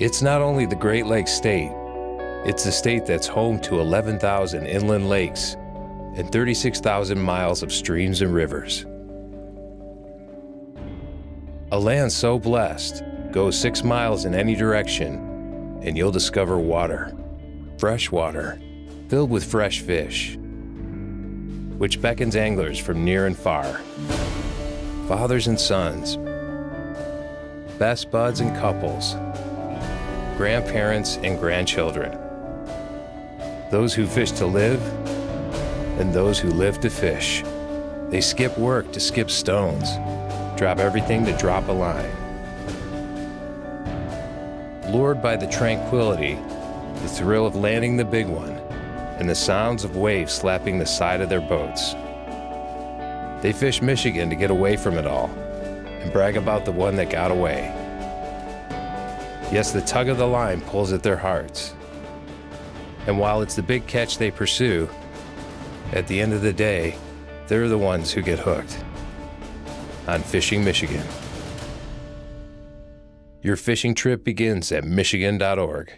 It's not only the Great Lakes state, it's the state that's home to 11,000 inland lakes and 36,000 miles of streams and rivers. A land so blessed, go 6 miles in any direction and you'll discover water, fresh water, filled with fresh fish, which beckons anglers from near and far, fathers and sons, best buds and couples, grandparents and grandchildren, those who fish to live and those who live to fish. They skip work to skip stones, drop everything to drop a line. Lured by the tranquility, the thrill of landing the big one, and the sounds of waves slapping the side of their boats, they fish Michigan to get away from it all and brag about the one that got away. Yes, the tug of the line pulls at their hearts. And while it's the big catch they pursue, at the end of the day, they're the ones who get hooked on fishing Michigan. Your fishing trip begins at Michigan.org.